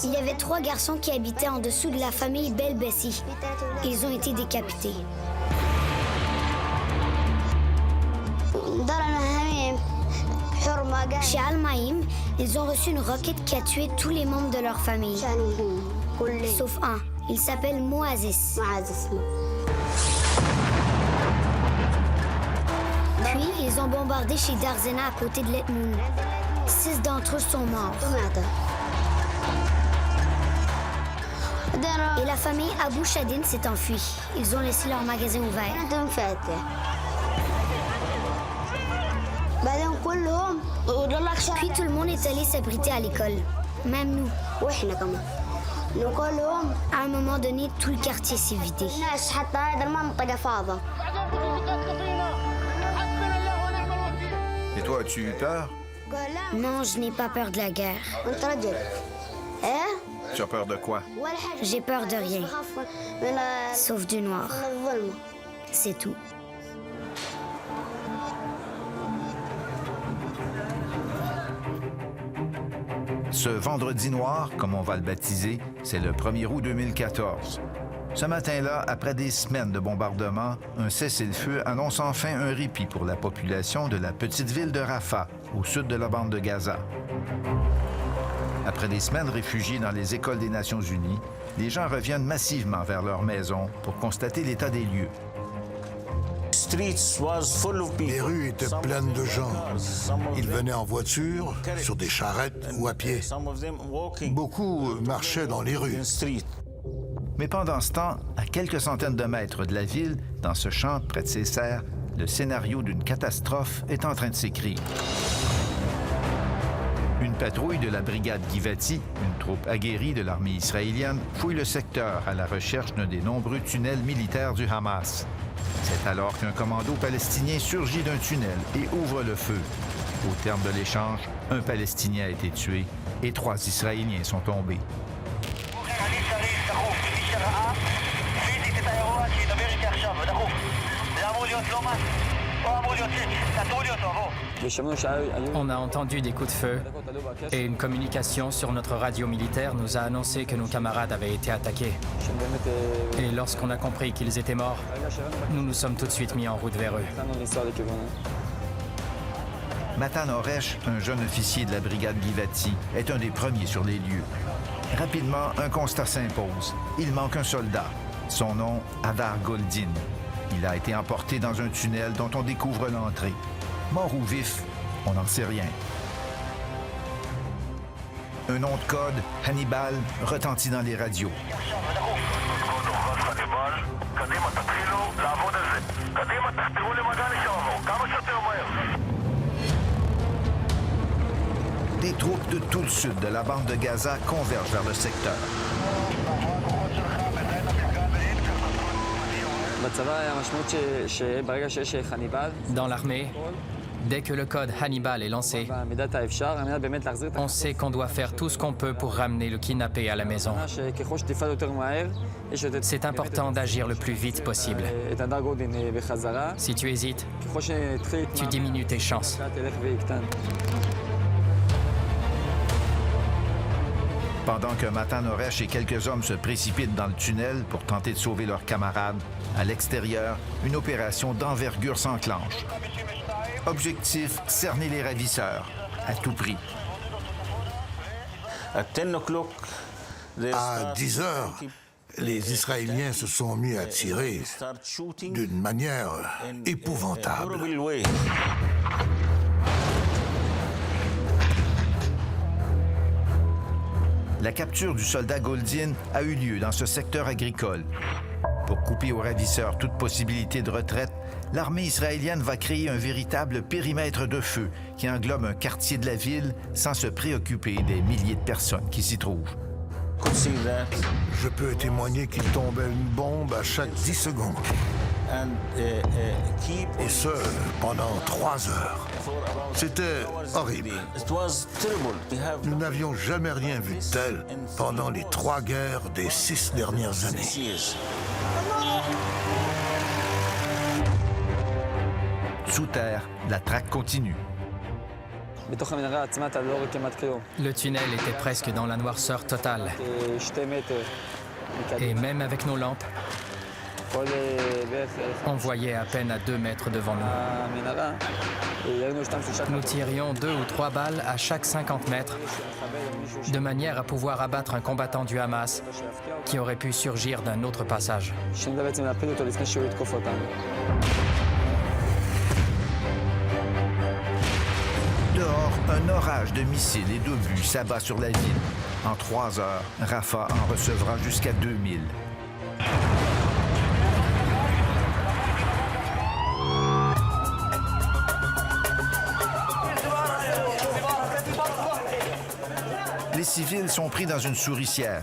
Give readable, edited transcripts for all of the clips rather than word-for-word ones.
Il y avait 3 garçons qui habitaient en dessous de la famille Belbessi. Ils ont été décapités. Chez Al-Maïm, ils ont reçu une roquette qui a tué tous les membres de leur famille. Sauf un. Il s'appelle Moazis. Puis, ils ont bombardé chez Darzena à côté de l'Etmoun. 6 d'entre eux sont morts. Et la famille Abou Shadin s'est enfuie. Ils ont laissé leur magasin ouvert. Puis tout le monde est allé s'abriter à l'école. Même nous. À un moment donné, tout le quartier s'est vidé. Et toi, as-tu eu peur? Non, je n'ai pas peur de la guerre. Tu as peur de quoi? J'ai peur de rien. Sauf du noir. C'est tout. Ce vendredi noir, comme on va le baptiser, c'est le 1er août 2014. Ce matin-là, après des semaines de bombardements, un cessez-le-feu annonce enfin un répit pour la population de la petite ville de Rafah, au sud de la bande de Gaza. Après des semaines réfugiés dans les écoles des Nations unies, les gens reviennent massivement vers leurs maisons pour constater l'état des lieux. Les rues étaient pleines de gens. Ils venaient en voiture, sur des charrettes ou à pied. Beaucoup marchaient dans les rues. Mais pendant ce temps, à quelques centaines de mètres de la ville, dans ce champ près de ses serres, le scénario d'une catastrophe est en train de s'écrire. Une patrouille de la brigade Givati, une troupe aguerrie de l'armée israélienne, fouille le secteur à la recherche d'un des nombreux tunnels militaires du Hamas. C'est alors qu'un commando palestinien surgit d'un tunnel et ouvre le feu. Au terme de l'échange, un Palestinien a été tué et 3 Israéliens sont tombés. On a entendu des coups de feu et une communication sur notre radio militaire nous a annoncé que nos camarades avaient été attaqués. Et lorsqu'on a compris qu'ils étaient morts, nous nous sommes tout de suite mis en route vers eux. Matan Oresh, un jeune officier de la brigade Givati, est un des premiers sur les lieux. Rapidement, un constat s'impose. Il manque un soldat. Son nom, Hadar Goldin. Il a été emporté dans un tunnel dont on découvre l'entrée. Mort ou vif, on n'en sait rien. Un nom de code, Hannibal, retentit dans les radios. Des troupes de tout le sud de la bande de Gaza convergent vers le secteur. Dans l'armée, dès que le code Hannibal est lancé, on sait qu'on doit faire tout ce qu'on peut pour ramener le kidnappé à la maison. C'est important d'agir le plus vite possible. Si tu hésites, tu diminues tes chances. Pendant que Matan Oresh et quelques hommes se précipitent dans le tunnel pour tenter de sauver leurs camarades, à l'extérieur, une opération d'envergure s'enclenche. Objectif, cerner les ravisseurs, à tout prix. À 10 heures, les Israéliens se sont mis à tirer d'une manière épouvantable. La capture du soldat Goldin a eu lieu dans ce secteur agricole. Pour couper aux ravisseurs toute possibilité de retraite, l'armée israélienne va créer un véritable périmètre de feu qui englobe un quartier de la ville sans se préoccuper des milliers de personnes qui s'y trouvent. Je peux témoigner qu'il tombait une bombe à chaque 10 secondes. Et ce, pendant 3 heures. C'était horrible. Nous n'avions jamais rien vu de tel pendant les 3 guerres des 6 dernières années. Sous terre, la traque continue. Le tunnel était presque dans la noirceur totale. Et même avec nos lampes, on voyait à peine à 2 mètres devant nous. Nous tirions 2 ou 3 balles à chaque 50 mètres, de manière à pouvoir abattre un combattant du Hamas qui aurait pu surgir d'un autre passage. Dehors, un orage de missiles et d'obus s'abat sur la ville. En 3 heures, Rafah en recevra jusqu'à 2000. Les civils sont pris dans une souricière.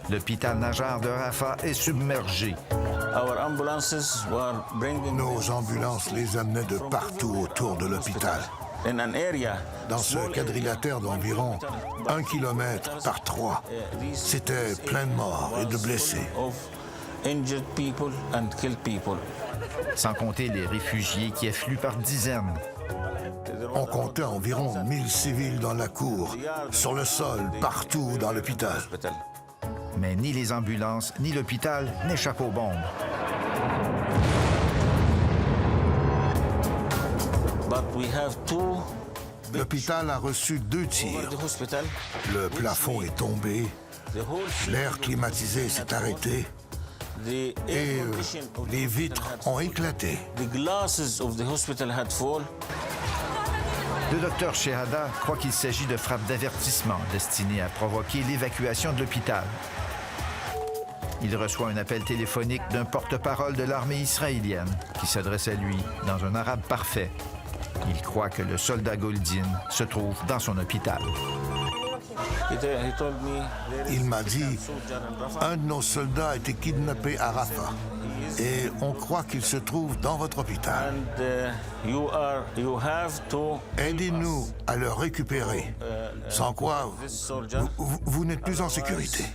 L'hôpital Najjar de Rafah est submergé. Nos ambulances les amenaient de partout autour de l'hôpital. Dans ce quadrilatère d'environ 1 kilomètre par 3, c'était plein de morts et de blessés. Sans compter les réfugiés qui affluent par dizaines. On comptait environ 1000 civils dans la cour, sur le sol, partout dans l'hôpital. Mais ni les ambulances, ni l'hôpital n'échappent aux bombes. L'hôpital a reçu 2 tirs. Le plafond est tombé, l'air climatisé s'est arrêté et les vitres ont éclaté. Le docteur Shehada croit qu'il s'agit de frappes d'avertissement destinées à provoquer l'évacuation de l'hôpital. Il reçoit un appel téléphonique d'un porte-parole de l'armée israélienne qui s'adresse à lui dans un arabe parfait. Il croit que le soldat Goldin se trouve dans son hôpital. Il m'a dit, un de nos soldats a été kidnappé à Rafah et on croit qu'il se trouve dans votre hôpital. Aidez-nous à le récupérer, sans quoi vous n'êtes plus en sécurité.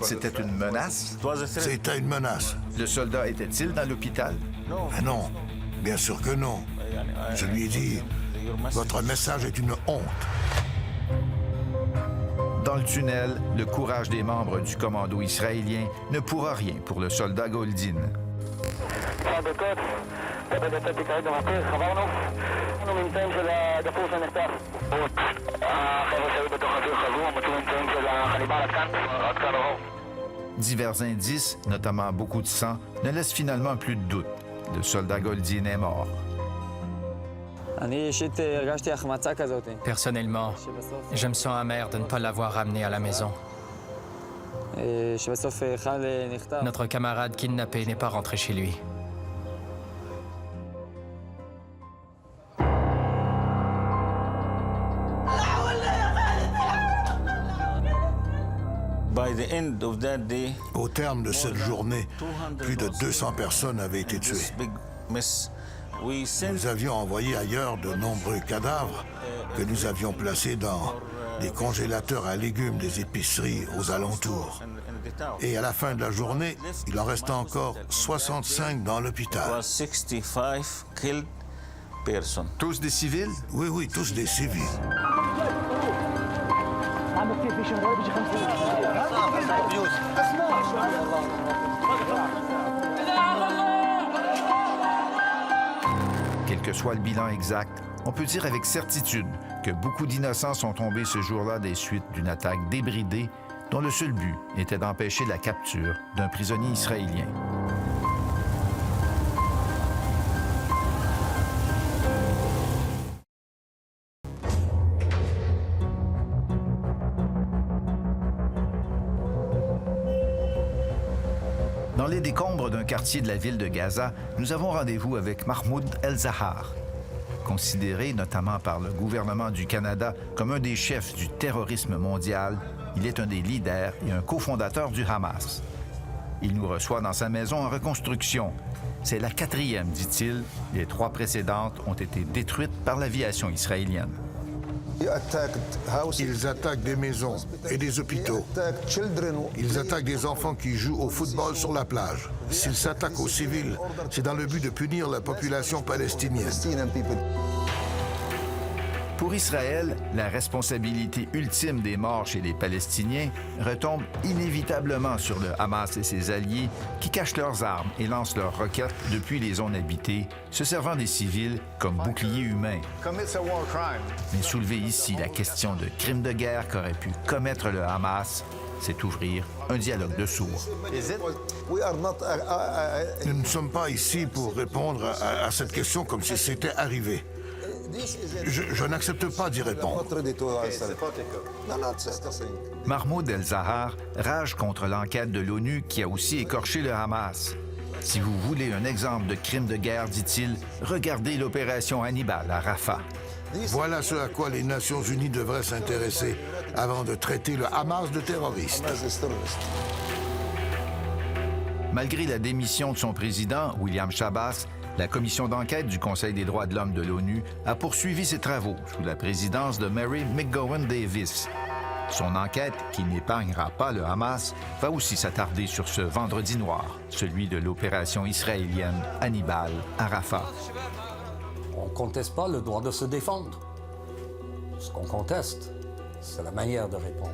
C'était une menace? C'était une menace. Le soldat était-il dans l'hôpital? Mais non, bien sûr que non. Je lui ai dit, votre message est une honte. Dans le tunnel, le courage des membres du commando israélien ne pourra rien pour le soldat Goldin. Divers indices, notamment beaucoup de sang, ne laissent finalement plus de doute. Le soldat Goldin est mort. Personnellement, je me sens amer de ne pas l'avoir ramené à la maison. Notre camarade kidnappé n'est pas rentré chez lui. Au terme de cette journée, plus de 200 personnes avaient été tuées. Nous avions envoyé ailleurs de nombreux cadavres que nous avions placés dans des congélateurs à légumes des épiceries aux alentours. Et à la fin de la journée, il en restait encore 65 dans l'hôpital. Tous des civils? Oui, tous des civils. Quel que soit le bilan exact, on peut dire avec certitude que beaucoup d'innocents sont tombés ce jour-là des suites d'une attaque débridée dont le seul but était d'empêcher la capture d'un prisonnier israélien. Dans les décombres d'un quartier de la ville de Gaza, nous avons rendez-vous avec Mahmoud El-Zahar. Considéré notamment par le gouvernement du Canada comme un des chefs du terrorisme mondial, il est un des leaders et un cofondateur du Hamas. Il nous reçoit dans sa maison en reconstruction. C'est la 4e, dit-il. Les 3 précédentes ont été détruites par l'aviation israélienne. Ils attaquent des maisons et des hôpitaux. Ils attaquent des enfants qui jouent au football sur la plage. S'ils s'attaquent aux civils, c'est dans le but de punir la population palestinienne. Pour Israël, la responsabilité ultime des morts chez les Palestiniens retombe inévitablement sur le Hamas et ses alliés qui cachent leurs armes et lancent leurs roquettes depuis les zones habitées, se servant des civils comme boucliers humains. Mais soulever ici la question de crimes de guerre qu'aurait pu commettre le Hamas, c'est ouvrir un dialogue de sourds. Nous ne sommes pas ici pour répondre à cette question comme si c'était arrivé. Je n'accepte pas d'y répondre. Mahmoud El-Zahar rage contre l'enquête de l'ONU qui a aussi écorché le Hamas. Si vous voulez un exemple de crime de guerre, dit-il, regardez l'opération Hannibal à Rafah. Voilà ce à quoi les Nations unies devraient s'intéresser avant de traiter le Hamas de terroriste. Malgré la démission de son président, William Chabas, la commission d'enquête du Conseil des droits de l'homme de l'ONU a poursuivi ses travaux sous la présidence de Mary McGowan Davis. Son enquête, qui n'épargnera pas le Hamas, va aussi s'attarder sur ce vendredi noir, celui de l'opération israélienne Hannibal à Rafah. On ne conteste pas le droit de se défendre. Ce qu'on conteste, c'est la manière de répondre.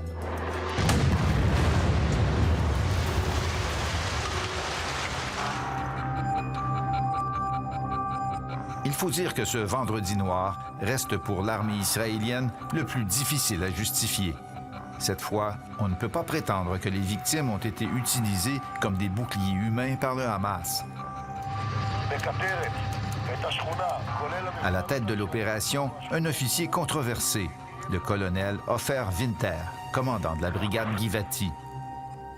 Il faut dire que ce vendredi noir reste pour l'armée israélienne le plus difficile à justifier. Cette fois, on ne peut pas prétendre que les victimes ont été utilisées comme des boucliers humains par le Hamas. À la tête de l'opération, un officier controversé, le colonel Ofer Winter, commandant de la brigade Givati.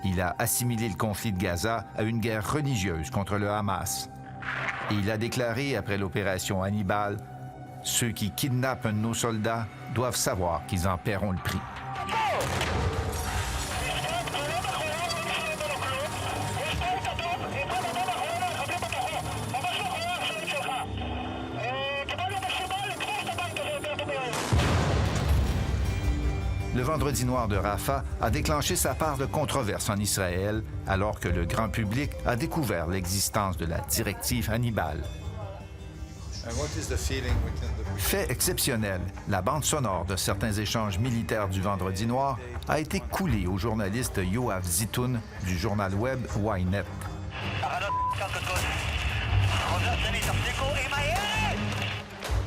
Il a assimilé le conflit de Gaza à une guerre religieuse contre le Hamas. Et il a déclaré après l'opération Hannibal, « Ceux qui kidnappent un de nos soldats doivent savoir qu'ils en paieront le prix. » Le vendredi noir de Rafah a déclenché sa part de controverse en Israël alors que le grand public a découvert l'existence de la directive Hannibal. Fait exceptionnel, la bande sonore de certains échanges militaires du vendredi noir a été coulée au journaliste Yoav Zitoun du journal web Ynet.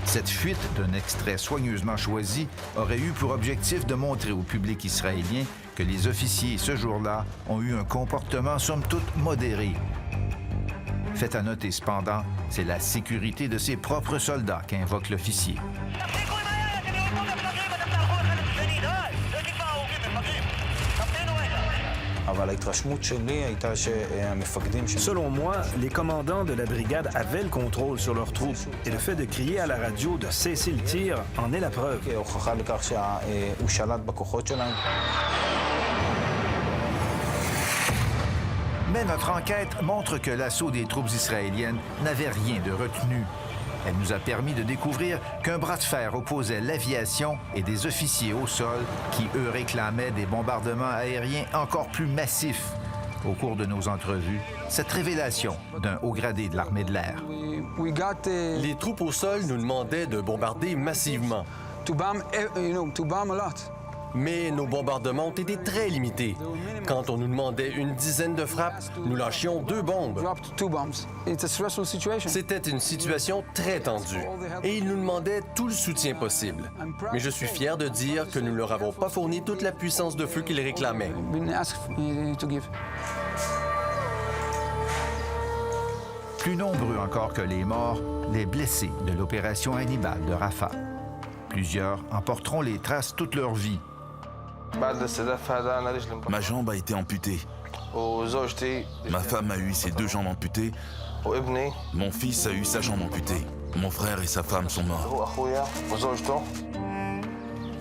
Cette fuite d'un extrait soigneusement choisi aurait eu pour objectif de montrer au public israélien que les officiers, ce jour-là, ont eu un comportement somme toute modéré. Fait à noter cependant, c'est la sécurité de ses propres soldats qu'invoque l'officier. Selon moi, les commandants de la brigade avaient le contrôle sur leurs troupes et le fait de crier à la radio de cesser le tir en est la preuve. Mais notre enquête montre que l'assaut des troupes israéliennes n'avait rien de retenu. Elle nous a permis de découvrir qu'un bras de fer opposait l'aviation et des officiers au sol qui, eux, réclamaient des bombardements aériens encore plus massifs. Au cours de nos entrevues, cette révélation d'un haut gradé de l'armée de l'air. Les troupes au sol nous demandaient de bombarder massivement. Mais nos bombardements ont été très limités. Quand on nous demandait une dizaine de frappes, nous lâchions 2 bombes. C'était une situation très tendue et ils nous demandaient tout le soutien possible. Mais je suis fier de dire que nous ne leur avons pas fourni toute la puissance de feu qu'ils réclamaient. Plus nombreux encore que les morts, les blessés de l'opération Hannibal de Rafah. Plusieurs en porteront les traces toute leur vie. Ma jambe a été amputée. Ma femme a eu ses 2 jambes amputées. Mon fils a eu sa jambe amputée. Mon frère et sa femme sont morts.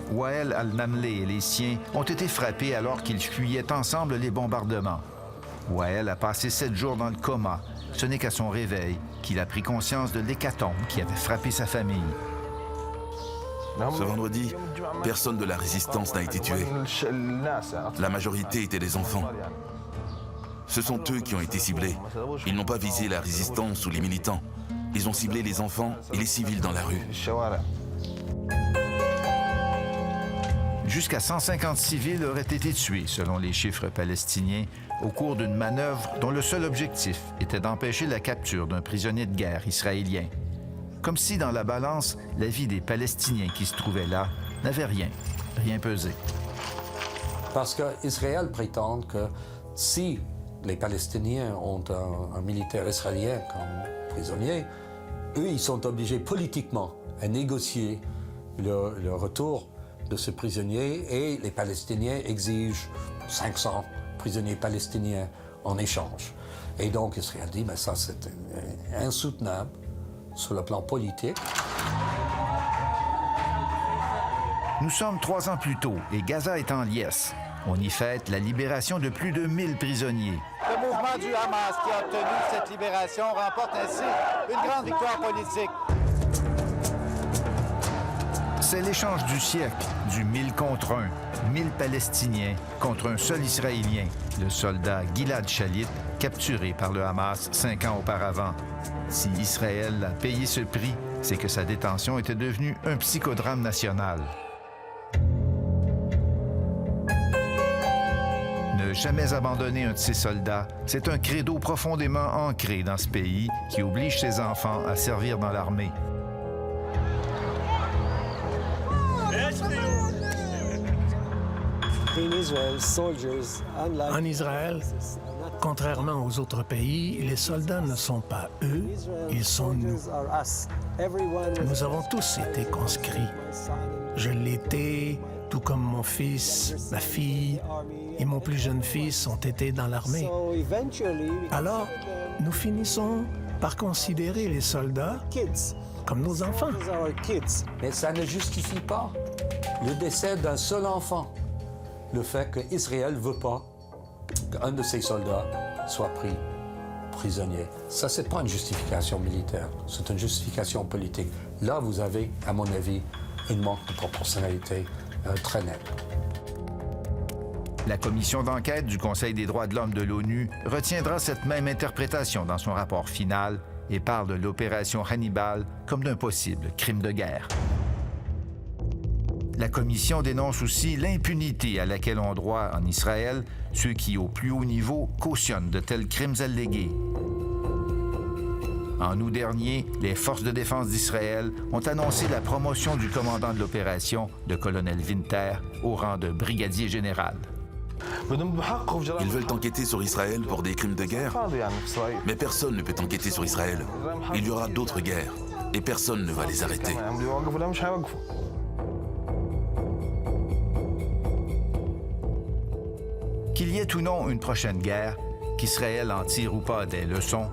Wael al-Namleh et les siens ont été frappés alors qu'ils fuyaient ensemble les bombardements. Wael a passé 7 jours dans le coma. Ce n'est qu'à son réveil qu'il a pris conscience de l'hécatombe qui avait frappé sa famille. Ce vendredi, personne de la résistance n'a été tué. La majorité étaient des enfants. Ce sont eux qui ont été ciblés. Ils n'ont pas visé la résistance ou les militants. Ils ont ciblé les enfants et les civils dans la rue. Jusqu'à 150 civils auraient été tués, selon les chiffres palestiniens, au cours d'une manœuvre dont le seul objectif était d'empêcher la capture d'un prisonnier de guerre israélien. Comme si, dans la balance, la vie des Palestiniens qui se trouvaient là n'avait rien pesé. Parce qu'Israël prétend que si les Palestiniens ont un militaire israélien comme prisonnier, eux, ils sont obligés politiquement à négocier le retour de ce prisonnier et les Palestiniens exigent 500 prisonniers palestiniens en échange. Et donc Israël dit, mais ça c'est insoutenable sur le plan politique. Nous sommes 3 ans plus tôt et Gaza est en liesse. On y fête la libération de plus de 1000 prisonniers. Le mouvement du Hamas qui a obtenu cette libération remporte ainsi une grande victoire politique. C'est l'échange du siècle, du 1000 contre 1, 1000 Palestiniens contre un seul Israélien, le soldat Gilad Shalit, capturé par le Hamas 5 ans auparavant. Si Israël a payé ce prix, c'est que sa détention était devenue un psychodrame national. Ne jamais abandonner un de ses soldats, c'est un credo profondément ancré dans ce pays qui oblige ses enfants à servir dans l'armée. En Israël, contrairement aux autres pays, les soldats ne sont pas eux, ils sont nous. Nous avons tous été conscrits. Je l'étais, tout comme mon fils, ma fille et mon plus jeune fils ont été dans l'armée. Alors, nous finissons par considérer les soldats comme nos enfants. Mais ça ne justifie pas le décès d'un seul enfant. Le fait qu'Israël ne veut pas qu'un de ses soldats soit pris prisonnier. Ça, c'est pas une justification militaire, c'est une justification politique. Là, vous avez, à mon avis, une manque de proportionnalité très nette. La commission d'enquête du Conseil des droits de l'homme de l'ONU retiendra cette même interprétation dans son rapport final et parle de l'opération Hannibal comme d'un possible crime de guerre. La commission dénonce aussi l'impunité à laquelle ont droit en Israël ceux qui, au plus haut niveau, cautionnent de tels crimes allégués. En août dernier, les forces de défense d'Israël ont annoncé la promotion du commandant de l'opération, le colonel Winter, au rang de brigadier général. Ils veulent enquêter sur Israël pour des crimes de guerre, mais personne ne peut enquêter sur Israël. Il y aura d'autres guerres, et personne ne va les arrêter. Qu'il y ait ou non une prochaine guerre, qu'Israël en tire ou pas des leçons,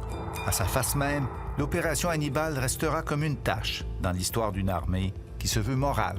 à sa face même, l'opération Hannibal restera comme une tache dans l'histoire d'une armée qui se veut morale